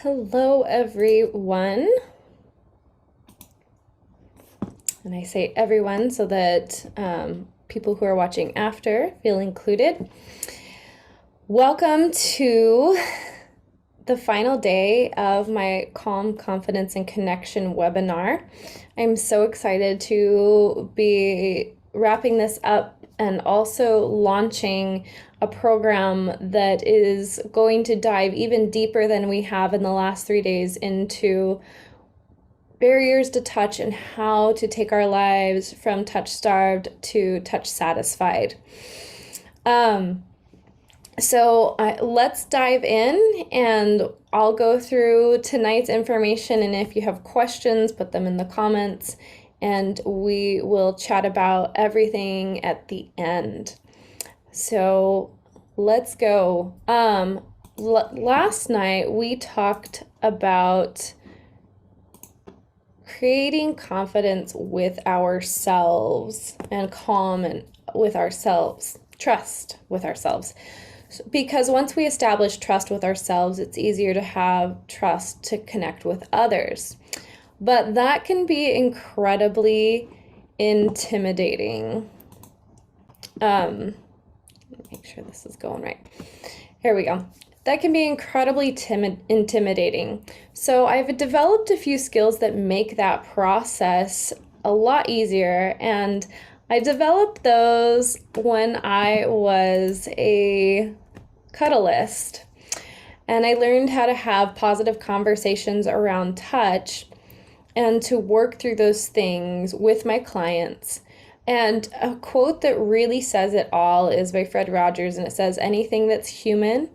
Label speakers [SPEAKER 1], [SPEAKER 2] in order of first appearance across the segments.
[SPEAKER 1] Hello, everyone. And I say everyone so that people who are watching after feel included. Welcome to the final day of my Calm, Confidence, and Connection webinar. I'm so excited to be wrapping this up and also launching a program that is going to dive even deeper than we have in the last 3 days into barriers to touch and how to take our lives from touch starved to touch satisfied. Let's dive in, and I'll go through tonight's information, and if you have questions, put them in the comments, and we will chat about everything at the end. So let's go. Last night we talked about creating confidence with ourselves and calm and with ourselves, trust with ourselves. Because once we establish trust with ourselves, it's easier to have trust to connect with others. But that can be incredibly intimidating. Make sure this is going right. Here we go. That can be incredibly intimidating. So I've developed a few skills that make that process a lot easier, and I developed those when I was a Cuddlist, and I learned how to have positive conversations around touch and to work through those things with my clients. And a quote that really says it all is by Fred Rogers, and it says, "Anything that's human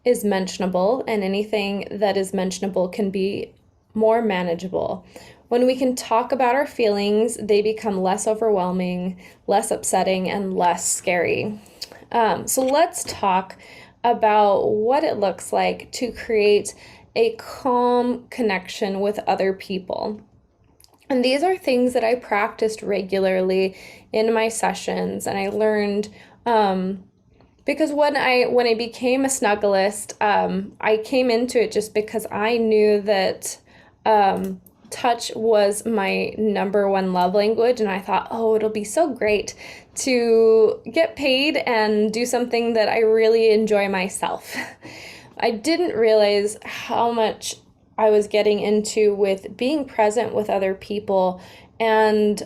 [SPEAKER 1] is mentionable, and anything that is mentionable can be more manageable. When we can talk about our feelings, they become less overwhelming, less upsetting, and less scary." So let's talk about what it looks like to create a calm connection with other people. And these are things that I practiced regularly in my sessions, and I learned because when I became a Snugglist, I came into it just because I knew that touch was my number one love language, and I thought, oh, it'll be so great to get paid and do something that I really enjoy myself. I didn't realize how much I was getting into with being present with other people and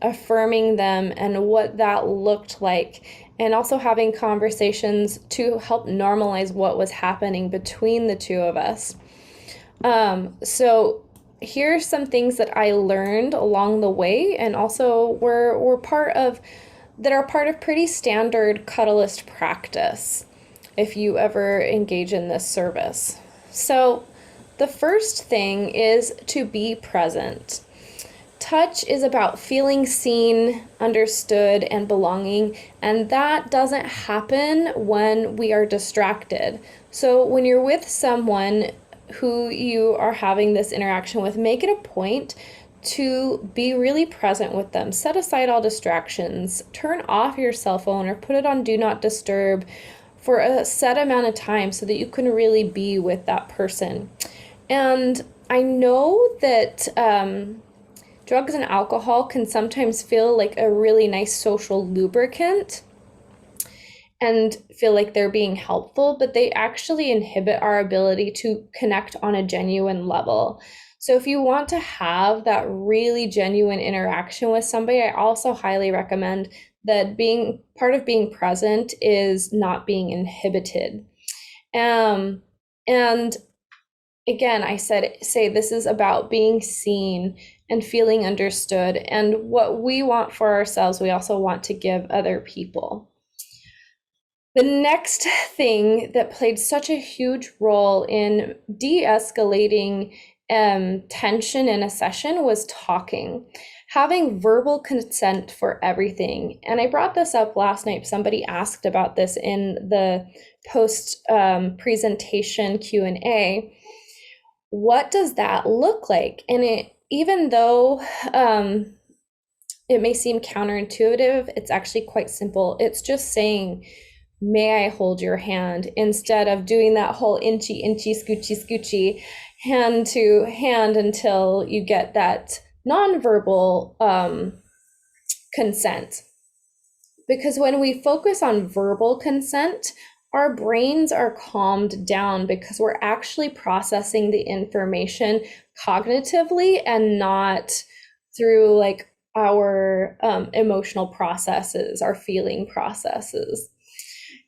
[SPEAKER 1] affirming them and what that looked like, and also having conversations to help normalize what was happening between the two of us. So here's some things that I learned along the way, and also were part of pretty standard Cuddlist practice if you ever engage in this service. So the first thing is to be present. Touch is about feeling seen, understood, and belonging, and that doesn't happen when we are distracted. So when you're with someone who you are having this interaction with, make it a point to be really present with them. Set aside all distractions. Turn off your cell phone or put it on Do Not Disturb for a set amount of time so that you can really be with that person. And I know that drugs and alcohol can sometimes feel like a really nice social lubricant and feel like they're being helpful, but they actually inhibit our ability to connect on a genuine level. So if you want to have that really genuine interaction with somebody, I also highly recommend that being part of being present is not being inhibited. And again, I say this is about being seen and feeling understood, and what we want for ourselves, we also want to give other people. The next thing that played such a huge role in de-escalating tension in a session was talking, having verbal consent for everything. And I brought this up last night. Somebody asked about this in the post presentation Q&A. What does that look like? And even though it may seem counterintuitive, it's actually quite simple. It's just saying, may I hold your hand, instead of doing that whole inchy, inchy, scoochy, scoochy, hand to hand until you get that nonverbal consent. Because when we focus on verbal consent, our brains are calmed down because we're actually processing the information cognitively and not through like our emotional processes, our feeling processes.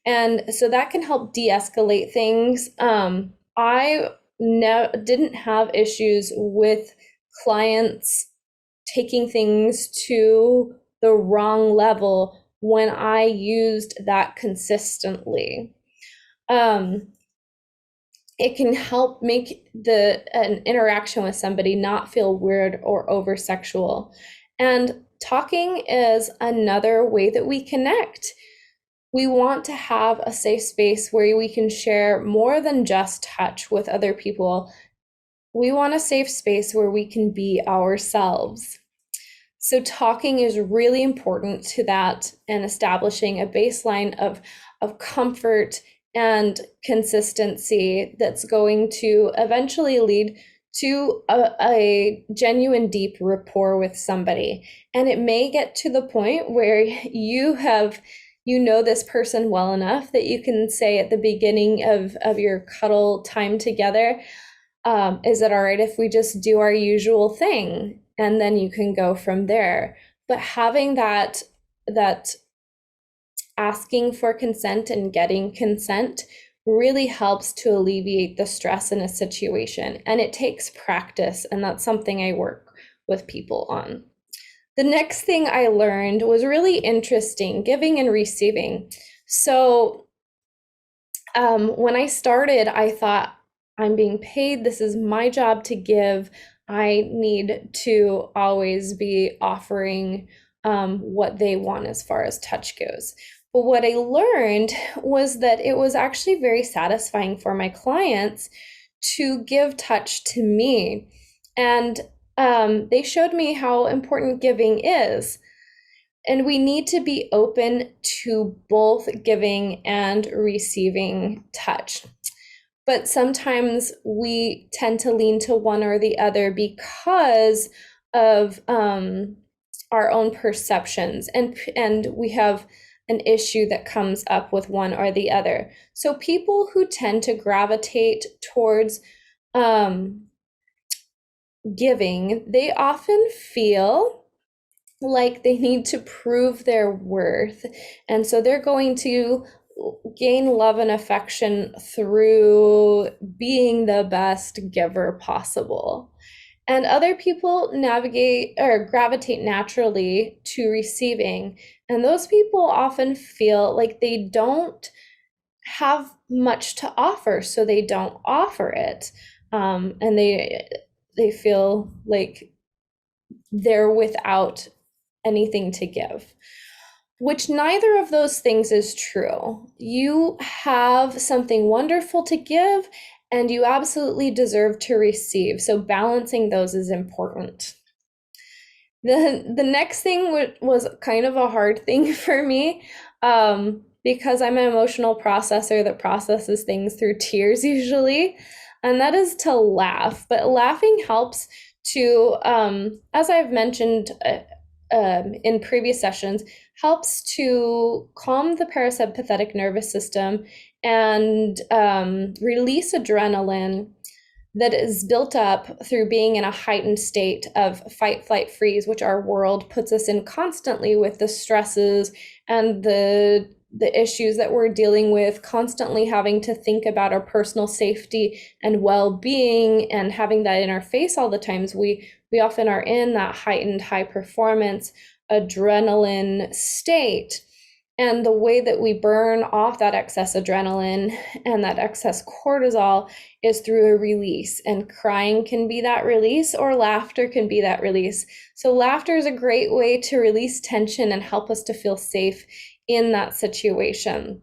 [SPEAKER 1] And so that can help de-escalate things. I didn't have issues with clients taking things to the wrong level when I used that consistently. It can help make an interaction with somebody not feel weird or over sexual. And talking is another way that we connect. We want to have a safe space where we can share more than just touch with other people. We want a safe space where we can be ourselves. So talking is really important to that, and establishing a baseline of comfort and consistency that's going to eventually lead to a genuine deep rapport with somebody. And it may get to the point where you know this person well enough that you can say at the beginning of your cuddle time together, is it all right if we just do our usual thing? And then you can go from there. But having that asking for consent and getting consent really helps to alleviate the stress in a situation. And it takes practice, and that's something I work with people on. The next thing I learned was really interesting, giving and receiving. So when I started, I thought, I'm being paid, this is my job to give. I need to always be offering what they want as far as touch goes. But what I learned was that it was actually very satisfying for my clients to give touch to me. And they showed me how important giving is. And we need to be open to both giving and receiving touch. But sometimes we tend to lean to one or the other because of our own perceptions, and we have an issue that comes up with one or the other. So people who tend to gravitate towards giving, they often feel like they need to prove their worth, and so they're going to gain love and affection through being the best giver possible. And other people navigate or gravitate naturally to receiving, and those people often feel like they don't have much to offer, so they don't offer it, and they feel like they're without anything to give, which neither of those things is true. You have something wonderful to give, and you absolutely deserve to receive. So balancing those is important. The next thing was kind of a hard thing for me, because I'm an emotional processor that processes things through tears usually, and that is to laugh. But laughing helps to, as I've mentioned in previous sessions, helps to calm the parasympathetic nervous system and release adrenaline that is built up through being in a heightened state of fight, flight, freeze, which our world puts us in constantly with the stresses and the issues that we're dealing with, constantly having to think about our personal safety and well-being, and having that in our face all the times. We often are in that heightened high performance adrenaline state. And the way that we burn off that excess adrenaline and that excess cortisol is through a release. And crying can be that release, or laughter can be that release. So laughter is a great way to release tension and help us to feel safe in that situation.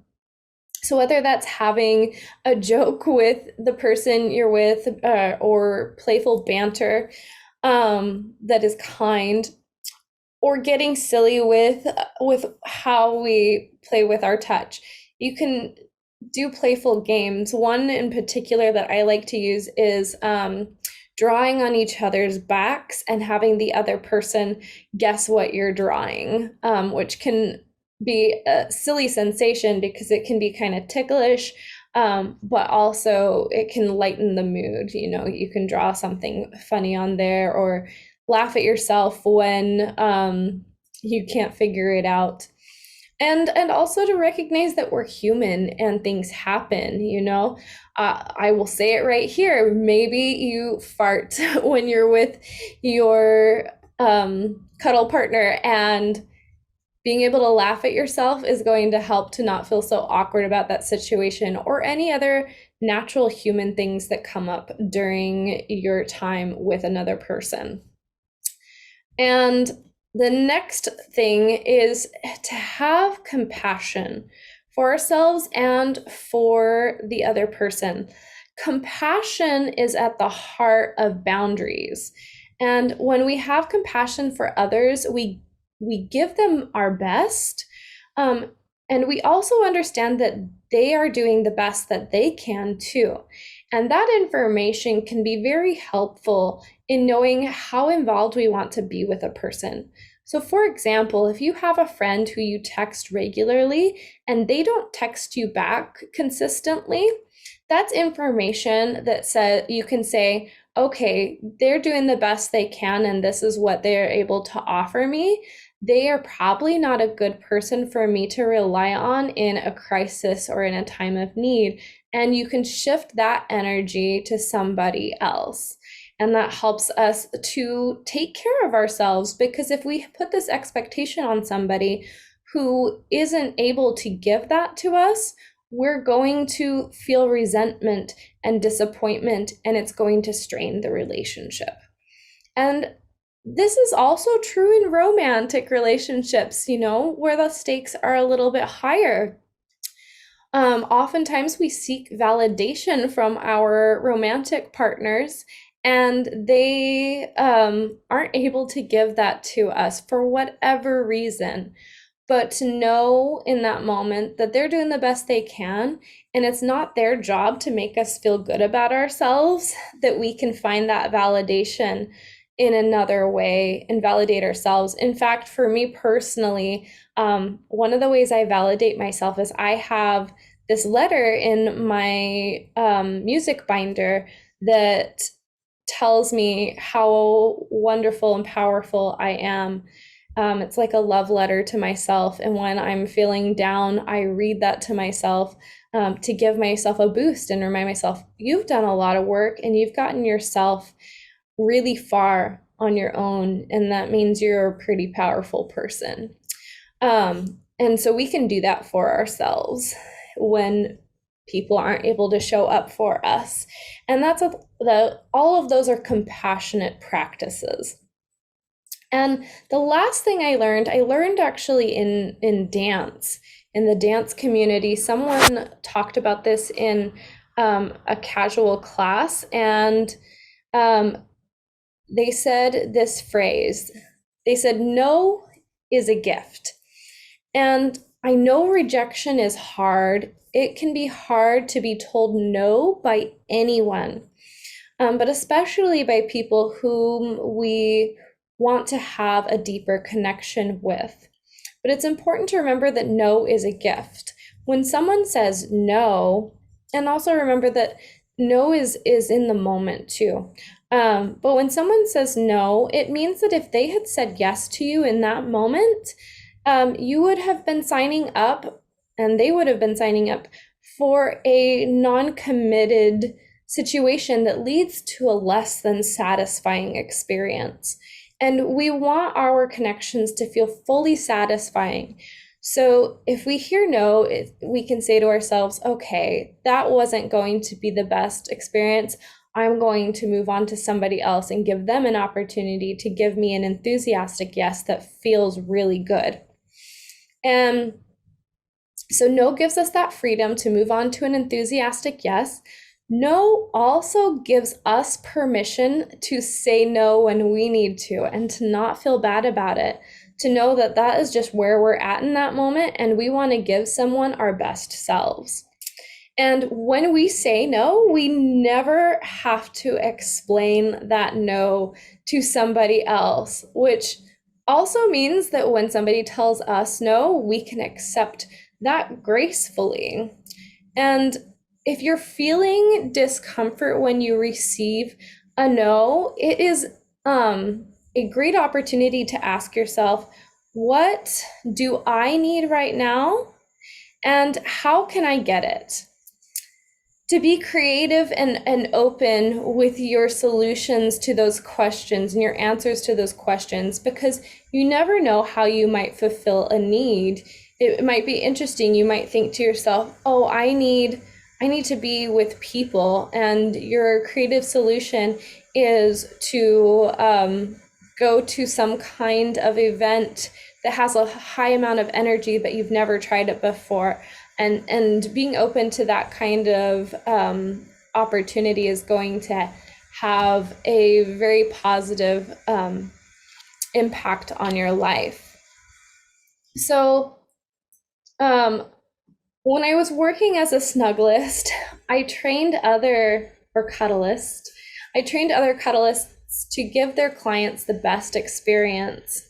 [SPEAKER 1] So whether that's having a joke with the person you're with, or playful banter that is kind, or getting silly with how we play with our touch, you can do playful games. One in particular that I like to use is drawing on each other's backs and having the other person guess what you're drawing, which can be a silly sensation because it can be kind of ticklish, but also it can lighten the mood. You know, you can draw something funny on there or laugh at yourself when you can't figure it out. And also to recognize that we're human and things happen, you know. I will say it right here. Maybe you fart when you're with your cuddle partner, and being able to laugh at yourself is going to help to not feel so awkward about that situation or any other natural human things that come up during your time with another person. And the next thing is to have compassion for ourselves and for the other person. Compassion is at the heart of boundaries. And when we have compassion for others, we give them our best. And we also understand that they are doing the best that they can too. And that information can be very helpful in knowing how involved we want to be with a person. So, for example, if you have a friend who you text regularly and they don't text you back consistently, that's information that says you can say, okay, they're doing the best they can and this is what they're able to offer me. They are probably not a good person for me to rely on in a crisis or in a time of need. And you can shift that energy to somebody else. And that helps us to take care of ourselves, because if we put this expectation on somebody who isn't able to give that to us, we're going to feel resentment and disappointment, and it's going to strain the relationship. And this is also true in romantic relationships, you know, where the stakes are a little bit higher. Oftentimes we seek validation from our romantic partners, and they aren't able to give that to us for whatever reason. But to know in that moment that they're doing the best they can, and it's not their job to make us feel good about ourselves, that we can find that validation in another way and validate ourselves. In fact, for me personally, one of the ways I validate myself is I have this letter in my music binder that tells me how wonderful and powerful I am. It's like a love letter to myself. And when I'm feeling down, I read that to myself to give myself a boost and remind myself, you've done a lot of work and you've gotten yourself really far on your own. And that means you're a pretty powerful person. And so we can do that for ourselves when people aren't able to show up for us. And that's all of those are compassionate practices. And the last thing I learned actually in dance, in the dance community. Someone talked about this in a casual class, and they said this phrase. They said, "No is a gift." And I know rejection is hard. It can be hard to be told no by anyone, but especially by people whom we want to have a deeper connection with. But it's important to remember that no is a gift. When someone says no, and also remember that no is in the moment too. But when someone says no, it means that if they had said yes to you in that moment, you would have been signing up, and they would have been signing up for a non-committed situation that leads to a less than satisfying experience. And we want our connections to feel fully satisfying. So if we hear no, we can say to ourselves, okay, that wasn't going to be the best experience. I'm going to move on to somebody else and give them an opportunity to give me an enthusiastic yes that feels really good. And so no gives us that freedom to move on to an enthusiastic yes. No also gives us permission to say no when we need to and to not feel bad about it. to know that that is just where we're at in that moment, and we want to give someone our best selves. And when we say no, we never have to explain that no to somebody else, which also means that when somebody tells us no, we can accept that gracefully. And if you're feeling discomfort when you receive a no, it is a great opportunity to ask yourself, what do I need right now? And how can I get it? To be creative and open with your solutions to those questions and your answers to those questions, because you never know how you might fulfill a need. It might be interesting. You might think to yourself, oh, I need to be with people, and your creative solution is to go to some kind of event that has a high amount of energy, but you've never tried it before. And being open to that kind of opportunity is going to have a very positive impact on your life. So when I was working as a snugglist, I trained other cuddlists to give their clients the best experience.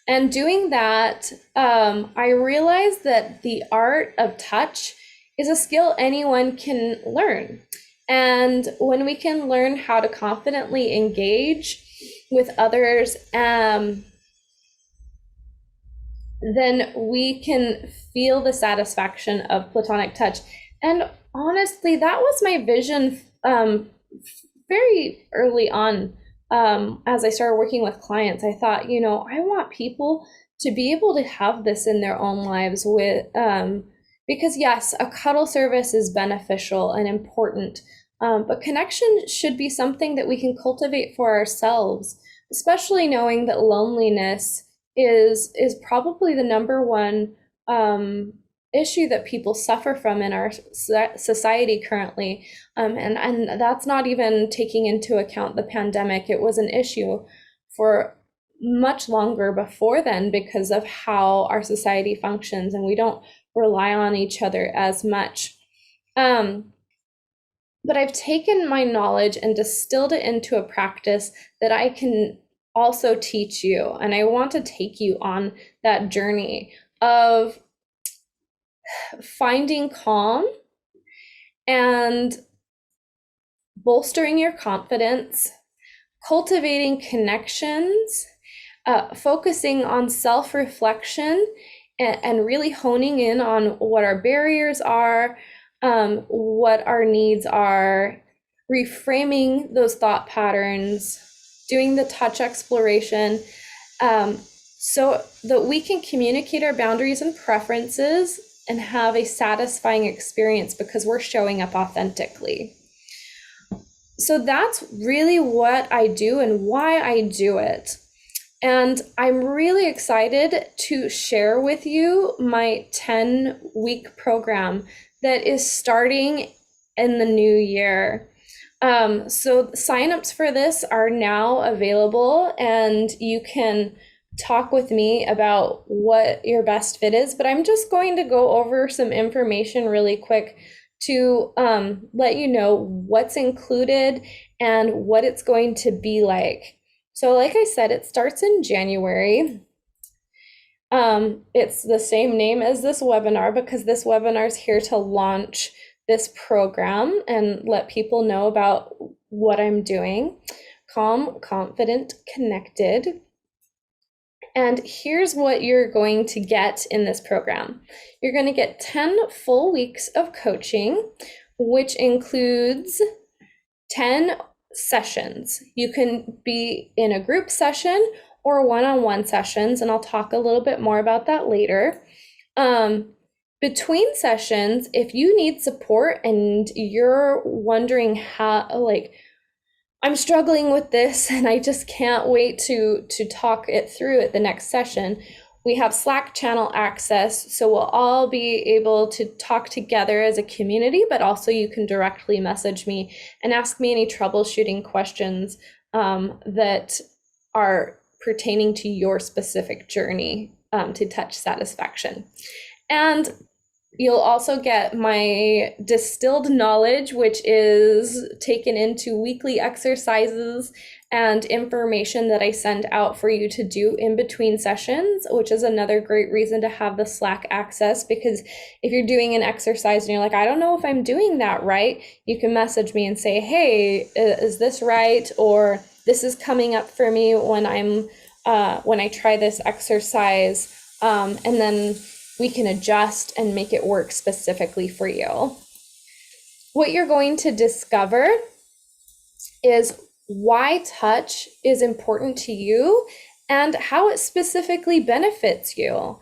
[SPEAKER 1] And doing that, I realized that the art of touch is a skill anyone can learn. And when we can learn how to confidently engage with others, then we can feel the satisfaction of platonic touch. And honestly, that was my vision very early on. As I started working with clients, I thought, I want people to be able to have this in their own lives because yes, a cuddle service is beneficial and important, but connection should be something that we can cultivate for ourselves, especially knowing that loneliness is probably the number one issue that people suffer from in our society currently. And that's not even taking into account the pandemic. It was an issue for much longer before then because of how our society functions, and we don't rely on each other as much. But I've taken my knowledge and distilled it into a practice that I can also teach you. And I want to take you on that journey of finding calm and bolstering your confidence, cultivating connections, focusing on self-reflection, and really honing in on what our barriers are, what our needs are, reframing those thought patterns, doing the touch exploration, so that we can communicate our boundaries and preferences and have a satisfying experience because we're showing up authentically. So that's really what I do and why I do it. And I'm really excited to share with you my 10-week program that is starting in the new year. So signups for this are now available, and you can talk with me about what your best fit is, but I'm just going to go over some information really quick to let you know what's included and what it's going to be like. So like I said, it starts in January. It's the same name as this webinar because this webinar is here to launch this program and let people know about what I'm doing. Calm, confident, connected. And here's what you're going to get in this program. You're going to get 10 full weeks of coaching, which includes 10 sessions. You can be in a group session or one-on-one sessions, and I'll talk a little bit more about that later. Between sessions, if you need support and you're wondering how, I'm struggling with this and I just can't wait to talk it through at the next session, we have Slack channel access, so we'll all be able to talk together as a community, but also you can directly message me and ask me any troubleshooting questions that are pertaining to your specific journey to touch satisfaction. And you'll also get my distilled knowledge, which is taken into weekly exercises and information that I send out for you to do in between sessions, which is another great reason to have the Slack access, because if you're doing an exercise and you're like, I don't know if I'm doing that right, you can message me and say, hey, is this right? Or this is coming up for me when I try this exercise, and then we can adjust and make it work specifically for you. What you're going to discover is why touch is important to you and how it specifically benefits you.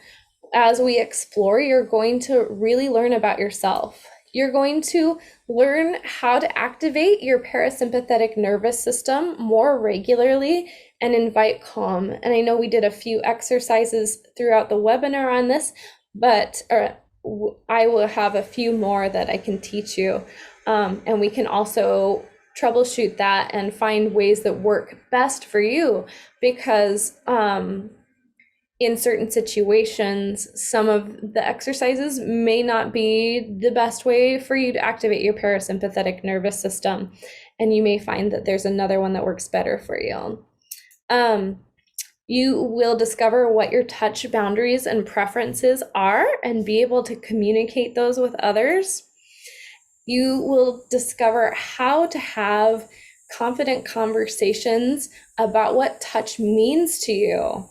[SPEAKER 1] As we explore, you're going to really learn about yourself. You're going to learn how to activate your parasympathetic nervous system more regularly and invite calm. And I know we did a few exercises throughout the webinar on this, but I will have a few more that I can teach you. And we can also troubleshoot that and find ways that work best for you, because in certain situations, some of the exercises may not be the best way for you to activate your parasympathetic nervous system. And you may find that there's another one that works better for you. You will discover what your touch boundaries and preferences are and be able to communicate those with others. You will discover how to have confident conversations about what touch means to you,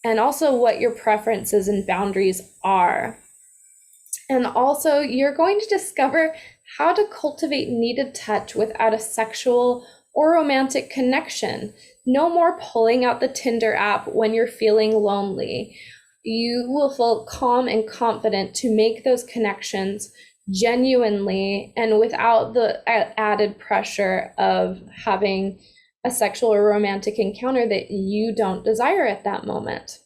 [SPEAKER 1] and also what your preferences and boundaries are. And also, you're going to discover how to cultivate needed touch without a sexual or romantic connection. No more pulling out the Tinder app when you're feeling lonely. You will feel calm and confident to make those connections genuinely and without the added pressure of having a sexual or romantic encounter that you don't desire at that moment.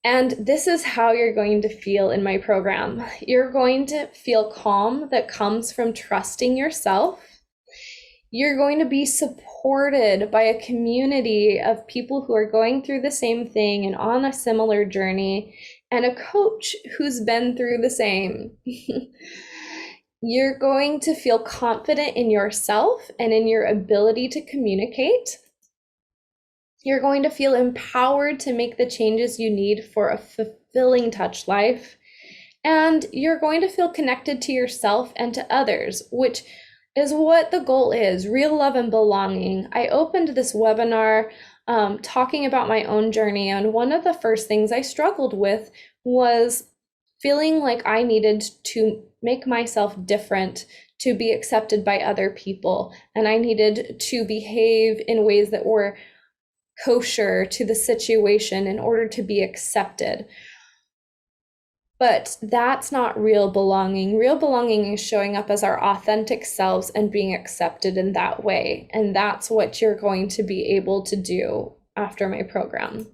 [SPEAKER 1] And this is how you're going to feel in my program. You're going to feel calm that comes from trusting yourself. You're going to be supported by a community of people who are going through the same thing and on a similar journey, and a coach who's been through the same. You're going to feel confident in yourself and in your ability to communicate. You're going to feel empowered to make the changes you need for a fulfilling touch life. And you're going to feel connected to yourself and to others, which is what the goal is, real love and belonging. I opened this webinar talking about my own journey, and one of the first things I struggled with was feeling like I needed to make myself different to be accepted by other people, and I needed to behave in ways that were kosher to the situation in order to be accepted. But that's not real belonging. Real belonging is showing up as our authentic selves and being accepted in that way. And that's what you're going to be able to do after my program.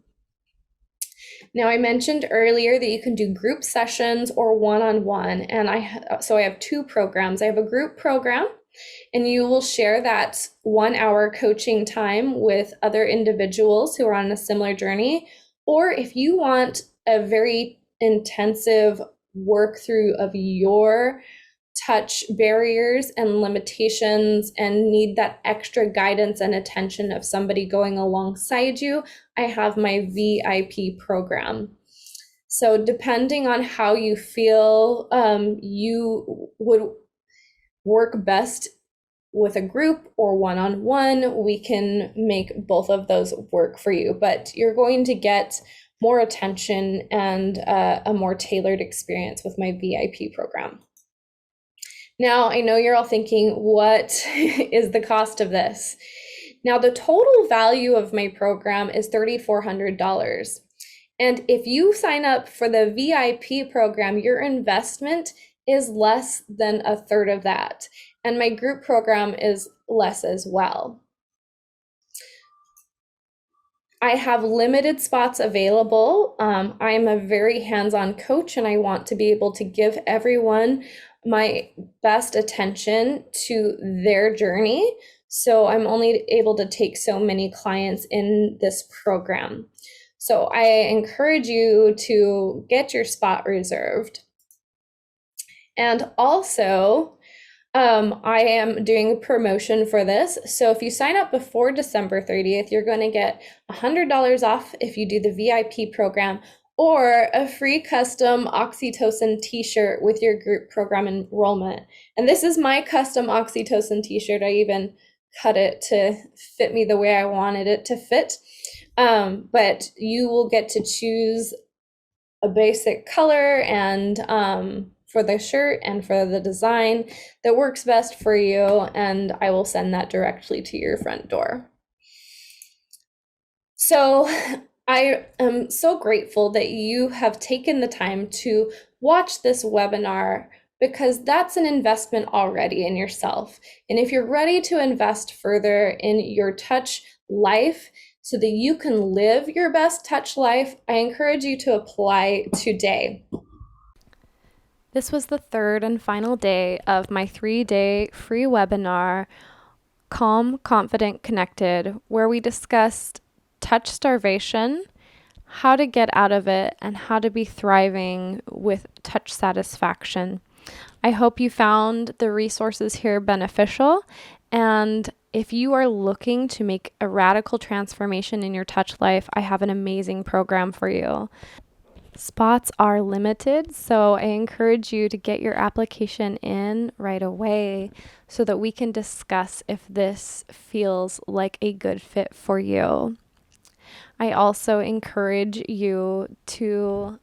[SPEAKER 1] Now, I mentioned earlier that you can do group sessions or one-on-one, and I have two programs. I have a group program, and you will share that 1 hour coaching time with other individuals who are on a similar journey. Or if you want a very intensive work through of your touch barriers and limitations and need that extra guidance and attention of somebody going alongside you, I have my VIP program. So depending on how you feel, you would work best with a group or one-on-one, we can make both of those work for you, but you're going to get more attention and a more tailored experience with my VIP program. Now, I know you're all thinking, what is the cost of this? Now, the total value of my program is $3,400. And if you sign up for the VIP program, your investment is less than a third of that. And my group program is less as well. I have limited spots available. I'm a very hands-on coach, and I want to be able to give everyone my best attention to their journey. So I'm only able to take so many clients in this program. So I encourage you to get your spot reserved. And also, I am doing a promotion for this. So if you sign up before December 30th, you're going to get $100 off if you do the VIP program, or a free custom oxytocin t-shirt with your group program enrollment. And this is my custom oxytocin t-shirt. I even cut it to fit me the way I wanted it to fit. But you will get to choose a basic color and for the shirt and for the design that works best for you, and I will send that directly to your front door. So I am so grateful that you have taken the time to watch this webinar, because that's an investment already in yourself. And if you're ready to invest further in your touch life so that you can live your best touch life, I encourage you to apply today. This was the third and final day of my 3-day free webinar, Calm, Confident, Connected, where we discussed touch starvation, how to get out of it, and how to be thriving with touch satisfaction. I hope you found the resources here beneficial, and if you are looking to make a radical transformation in your touch life, I have an amazing program for you. Spots are limited, so I encourage you to get your application in right away so that we can discuss if this feels like a good fit for you. I also encourage you to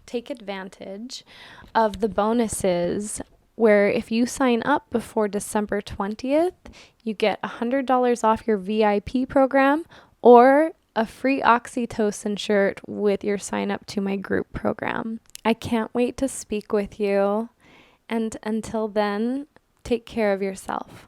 [SPEAKER 1] take advantage of the bonuses, where if you sign up before December 20th, you get $100 off your VIP program or a free oxytocin shirt with your sign up to my group program. I can't wait to speak with you. And until then, take care of yourself.